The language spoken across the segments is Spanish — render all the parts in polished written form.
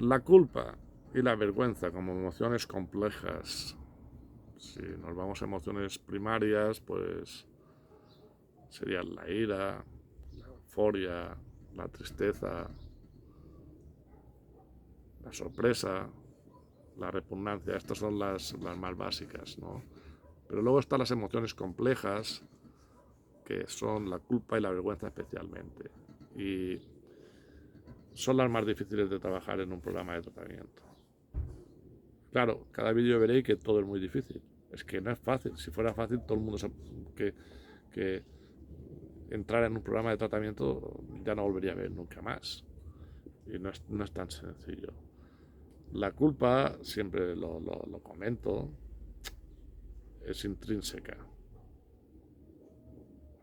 La culpa y la vergüenza como emociones complejas. Si nos vamos a emociones primarias, pues serían la ira, la euforia, la tristeza, la sorpresa, la repugnancia. Estas son las más básicas, ¿no? Pero luego están las emociones complejas, que son la culpa y la vergüenza especialmente. Y son las más difíciles de trabajar en un programa de tratamiento. Claro, cada vídeo veréis que todo es muy difícil. Es que no es fácil. Si fuera fácil, todo el mundo sabe que entrar en un programa de tratamiento ya no volvería a ver nunca más. Y no es tan sencillo. La culpa, siempre lo comento, es intrínseca.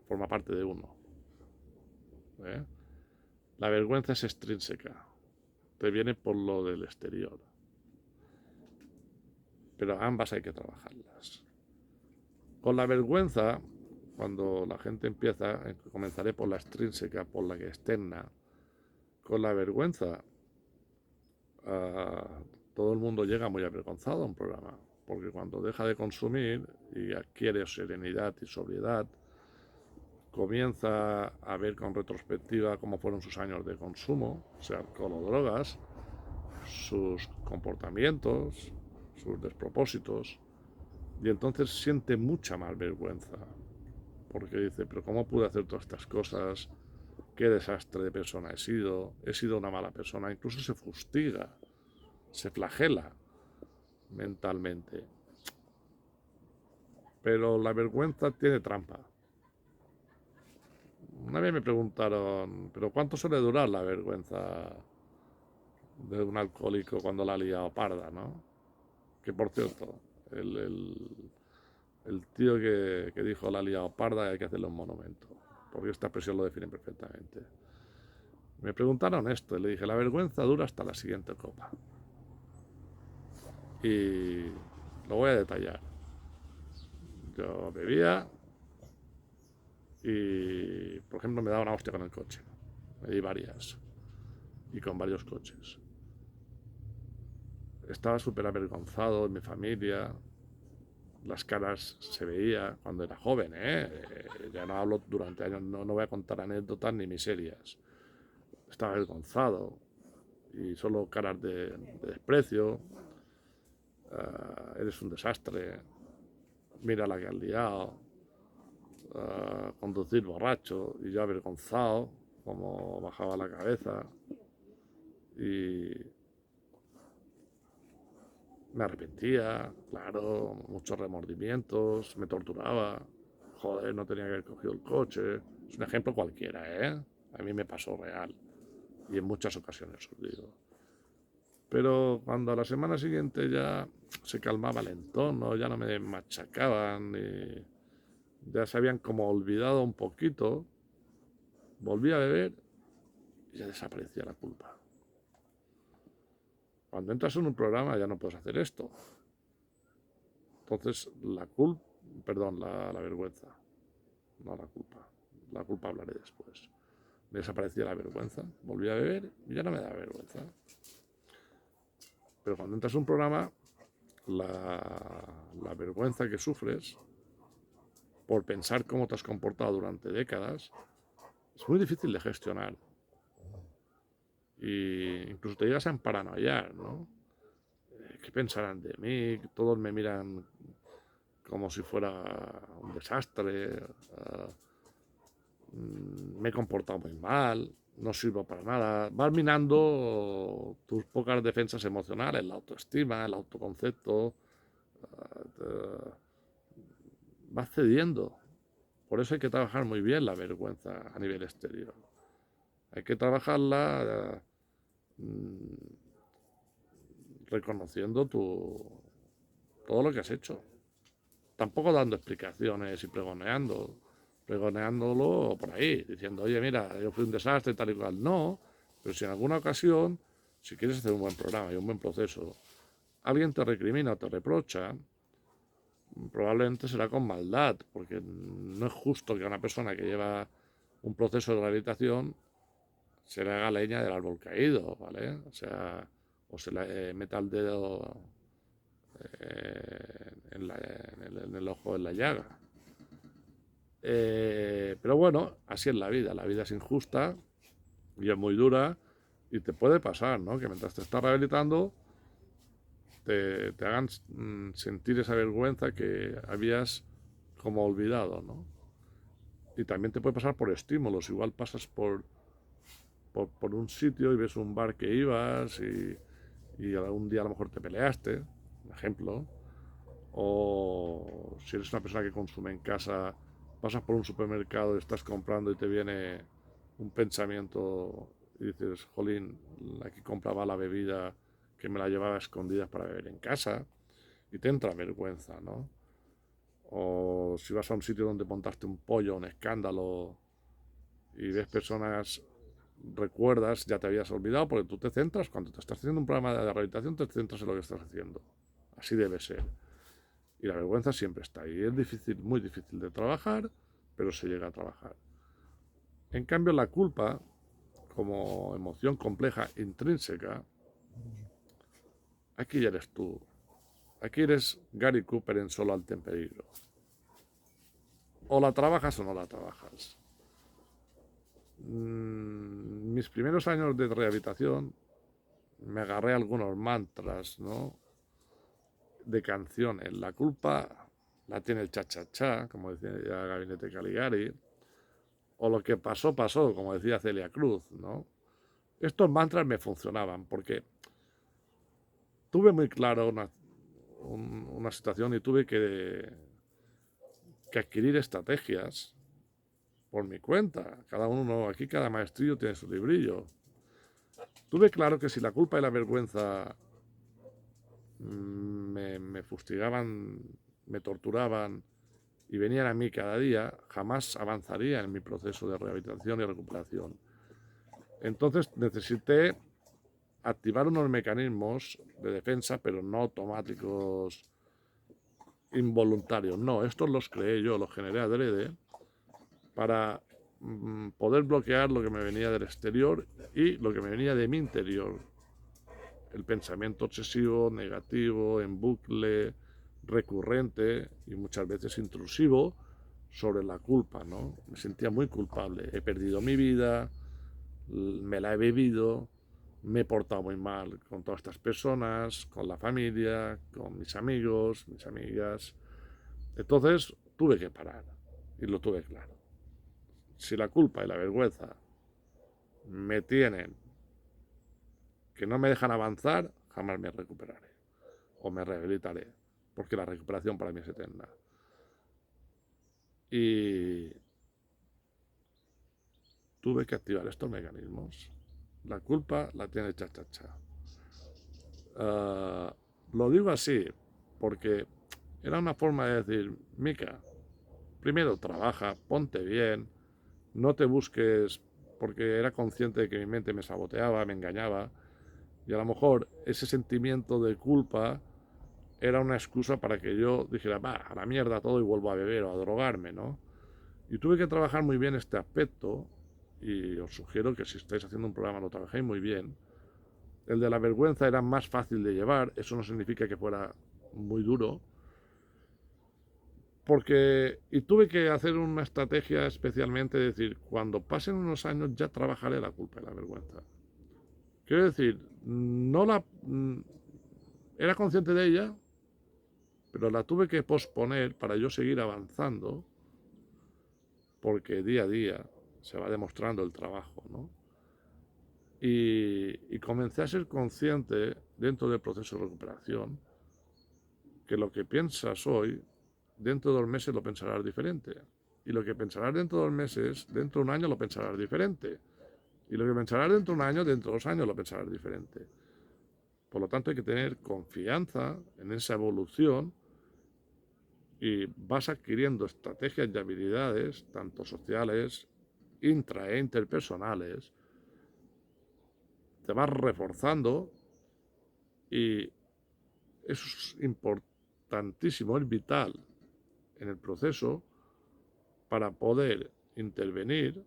Forma parte de uno. ¿Eh? La vergüenza es extrínseca. Te viene por lo del exterior. Pero ambas hay que trabajarlas. Con la vergüenza, cuando la gente empieza, comenzaré por la extrínseca, por la que externa. Con la vergüenza, todo el mundo llega muy avergonzado a un programa, porque cuando deja de consumir y adquiere serenidad y sobriedad, comienza a ver con retrospectiva cómo fueron sus años de consumo, sea alcohol o drogas, sus comportamientos, sus despropósitos, y entonces siente mucha más vergüenza, porque dice, pero ¿cómo pude hacer todas estas cosas? ¿Qué desastre de persona he sido una mala persona? Incluso se fustiga, se flagela mentalmente. Pero la vergüenza tiene trampa. Una vez me preguntaron, ¿pero cuánto suele durar la vergüenza de un alcohólico cuando la ha liado parda, no? Que por cierto, el tío que dijo la ha liado parda hay que hacerle un monumento, porque esta expresión lo define perfectamente. Me preguntaron esto y le dije, la vergüenza dura hasta la siguiente copa. Y lo voy a detallar. Yo bebía y, por ejemplo, me daba una hostia con el coche. Me di varias. Y con varios coches. Estaba súper avergonzado en mi familia. Las caras se veía cuando era joven, ¿eh? Ya no hablo durante años, no voy a contar anécdotas ni miserias. Estaba avergonzado y solo caras de desprecio. Eres un desastre. Mira la que has liado. Conducir borracho y yo avergonzado, como bajaba la cabeza. Y me arrepentía, claro, muchos remordimientos, me torturaba. Joder, no tenía que haber cogido el coche. Es un ejemplo cualquiera, ¿eh? A mí me pasó real. Y en muchas ocasiones os digo. Pero cuando a la semana siguiente ya se calmaba el entorno, ya no me machacaban, y ya se habían como olvidado un poquito, volví a beber y ya desaparecía la culpa. Cuando entras en un programa ya no puedes hacer esto. Entonces la vergüenza, no la culpa. La culpa hablaré después. Me desaparecía la vergüenza, volví a beber y ya no me da vergüenza. Pero cuando entras en un programa, la vergüenza que sufres por pensar cómo te has comportado durante décadas es muy difícil de gestionar. Y incluso te llegas a emparanoiar, ¿no? ¿Qué pensarán de mí? Todos me miran como si fuera un desastre. Me he comportado muy mal, no sirvo para nada. Vas minando tus pocas defensas emocionales, la autoestima, el autoconcepto. Vas cediendo. Por eso hay que trabajar muy bien la vergüenza a nivel exterior. Hay que trabajarla reconociendo todo lo que has hecho. Tampoco dando explicaciones y pregoneándolo por ahí, diciendo, oye, mira, yo fui un desastre, tal y cual. No, pero si en alguna ocasión, si quieres hacer un buen programa y un buen proceso, alguien te recrimina o te reprocha, probablemente será con maldad, porque no es justo que a una persona que lleva un proceso de rehabilitación se le haga leña del árbol caído, ¿vale? O sea, o se le meta el dedo en el ojo en la llaga. Pero bueno, así es la vida es injusta y es muy dura y te puede pasar, ¿no? Que mientras te estás rehabilitando te hagan sentir esa vergüenza que habías como olvidado, ¿no? Y también te puede pasar por estímulos, igual pasas por un sitio y ves un bar que ibas y algún día a lo mejor te peleaste, por ejemplo, o si eres una persona que consume en casa, pasas por un supermercado y estás comprando y te viene un pensamiento y dices, jolín, aquí compraba la bebida que me la llevaba a escondidas para beber en casa y te entra vergüenza, ¿no? O si vas a un sitio donde montaste un pollo, un escándalo y ves personas, recuerdas, ya te habías olvidado porque tú te centras, cuando te estás haciendo un programa de rehabilitación te centras en lo que estás haciendo. Así debe ser. Y la vergüenza siempre está ahí. Es difícil, muy difícil de trabajar, pero se llega a trabajar. En cambio, la culpa, como emoción compleja, intrínseca, aquí ya eres tú. Aquí eres Gary Cooper en Solo Alto en Peligro. O la trabajas o no la trabajas. Mis primeros años de rehabilitación me agarré algunos mantras, ¿no? De canciones. La culpa la tiene el cha-cha-cha, como decía el Gabinete Caligari, o lo que pasó, pasó, como decía Celia Cruz, ¿no? Estos mantras me funcionaban porque tuve muy claro una situación y tuve que adquirir estrategias por mi cuenta. Cada uno, aquí cada maestrillo tiene su librillo. Tuve claro que si la culpa y la vergüenza me fustigaban, me torturaban y venían a mí cada día, jamás avanzaría en mi proceso de rehabilitación y recuperación. Entonces necesité activar unos mecanismos de defensa, pero no automáticos, involuntarios. No, estos los creé yo, los generé adrede para poder bloquear lo que me venía del exterior y lo que me venía de mi interior. El pensamiento obsesivo, negativo, en bucle, recurrente y muchas veces intrusivo sobre la culpa, ¿no? Me sentía muy culpable. He perdido mi vida, me la he bebido, me he portado muy mal con todas estas personas, con la familia, con mis amigos, mis amigas. Entonces tuve que parar y lo tuve claro. Si la culpa y la vergüenza me tienen, que no me dejan avanzar, jamás me recuperaré o me rehabilitaré, porque la recuperación para mí es eterna. Y tuve que activar estos mecanismos. La culpa la tiene cha-cha-cha. Lo digo así porque era una forma de decir, Mica, primero trabaja, ponte bien, no te busques, porque era consciente de que mi mente me saboteaba, me engañaba, y a lo mejor ese sentimiento de culpa era una excusa para que yo dijera, va, a la mierda todo y vuelvo a beber o a drogarme, ¿no? Y tuve que trabajar muy bien este aspecto, y os sugiero que si estáis haciendo un programa lo trabajéis muy bien. El de la vergüenza era más fácil de llevar, eso no significa que fuera muy duro, porque, y tuve que hacer una estrategia especialmente, de decir, cuando pasen unos años ya trabajaré la culpa y la vergüenza. Quiero decir, no la... Era consciente de ella, pero la tuve que posponer para yo seguir avanzando, porque día a día se va demostrando el trabajo, ¿no? Y comencé a ser consciente dentro del proceso de recuperación que lo que piensas hoy, dentro de 2 meses lo pensarás diferente. Y lo que pensarás dentro de 2 meses, dentro de un año lo pensarás diferente. Y lo que pensarás dentro de un año, dentro de 2 años lo pensarás diferente. Por lo tanto, hay que tener confianza en esa evolución y vas adquiriendo estrategias y habilidades, tanto sociales, intra e interpersonales, te vas reforzando y eso es importantísimo, es vital en el proceso para poder intervenir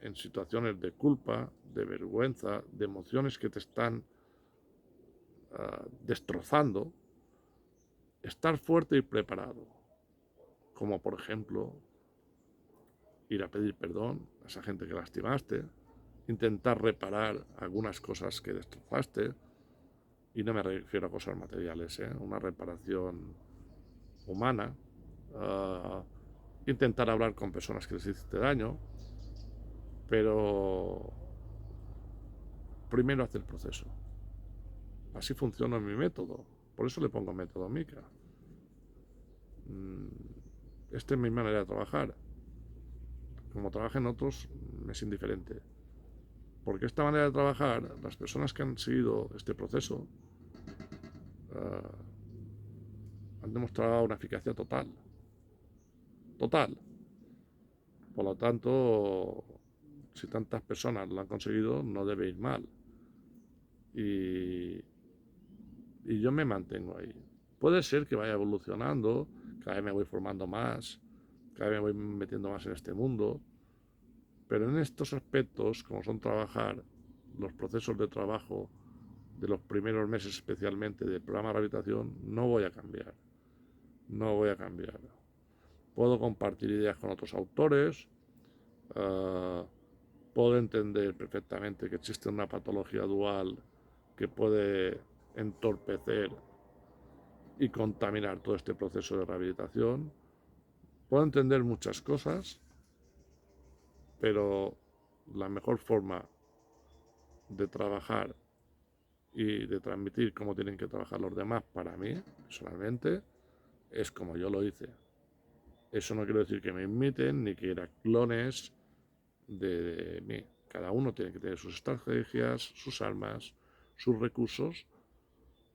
en situaciones de culpa, de vergüenza, de emociones que te están destrozando, estar fuerte y preparado, como por ejemplo ir a pedir perdón a esa gente que lastimaste, intentar reparar algunas cosas que destrozaste, y no me refiero a cosas materiales, una reparación humana, intentar hablar con personas que les hiciste daño, pero primero hacer el proceso. Así funciona mi método, por eso le pongo método Mika. Esta es mi manera de trabajar. Como trabajen otros, es indiferente. Porque esta manera de trabajar, las personas que han seguido este proceso han demostrado una eficacia total. Total. Por lo tanto, si tantas personas lo han conseguido, no debe ir mal. Y yo me mantengo ahí. Puede ser que vaya evolucionando, cada vez me voy formando más, cada vez me voy metiendo más en este mundo, pero en estos aspectos, como son trabajar, los procesos de trabajo de los primeros meses especialmente del programa de rehabilitación, no voy a cambiar. No voy a cambiar. Puedo compartir ideas con otros autores, puedo entender perfectamente que existe una patología dual que puede entorpecer y contaminar todo este proceso de rehabilitación. Puedo entender muchas cosas, pero la mejor forma de trabajar y de transmitir cómo tienen que trabajar los demás para mí, personalmente, es como yo lo hice. Eso no quiere decir que me imiten ni que eran clones de mí. Cada uno tiene que tener sus estrategias, sus armas, sus recursos,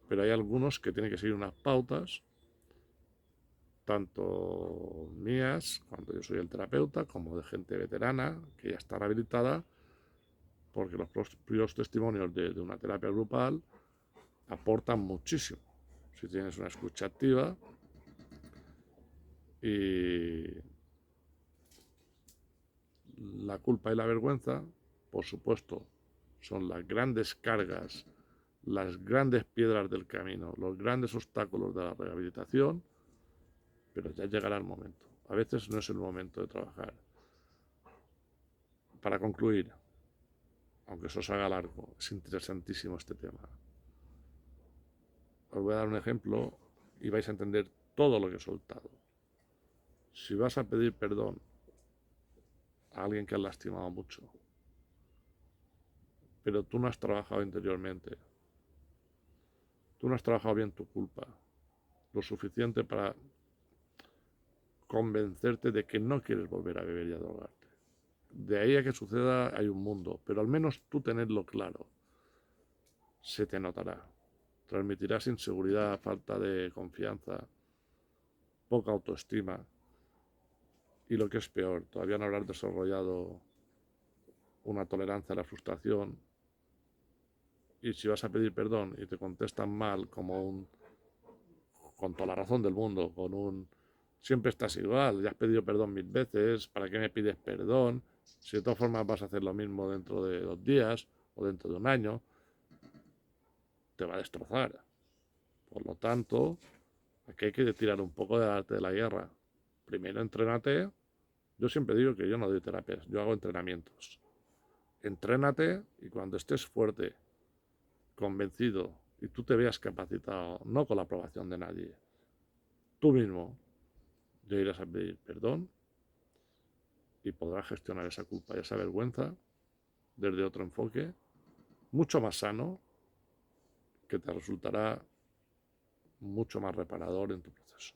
pero hay algunos que tienen que seguir unas pautas, tanto mías, cuando yo soy el terapeuta, como de gente veterana, que ya está rehabilitada, porque los propios testimonios de una terapia grupal aportan muchísimo. Si tienes una escucha activa y la culpa y la vergüenza, por supuesto, son las grandes cargas, las grandes piedras del camino, los grandes obstáculos de la rehabilitación, pero ya llegará el momento. A veces no es el momento de trabajar. Para concluir, aunque eso se haga largo, es interesantísimo este tema. Os voy a dar un ejemplo y vais a entender todo lo que he soltado. Si vas a pedir perdón a alguien que has lastimado mucho, pero tú no has trabajado interiormente, tú no has trabajado bien tu culpa, lo suficiente para convencerte de que no quieres volver a beber y a drogarte. De ahí a que suceda hay un mundo, pero al menos tú tenerlo claro. Se te notará. Transmitirás inseguridad, falta de confianza, poca autoestima y lo que es peor, todavía no habrás desarrollado una tolerancia a la frustración, y si vas a pedir perdón y te contestan mal con toda la razón del mundo, con un siempre estás igual, ya has pedido perdón 1000 veces, ¿para qué me pides perdón? Si de todas formas vas a hacer lo mismo dentro de 2 días o dentro de un año, te va a destrozar. Por lo tanto, aquí hay que tirar un poco del arte de la guerra. Primero entrénate. Yo siempre digo que yo no doy terapias, yo hago entrenamientos. Entrénate y cuando estés fuerte, convencido y tú te veas capacitado, no con la aprobación de nadie, tú mismo ya irás a pedir perdón y podrás gestionar esa culpa y esa vergüenza desde otro enfoque mucho más sano, que te resultará mucho más reparador en tu proceso.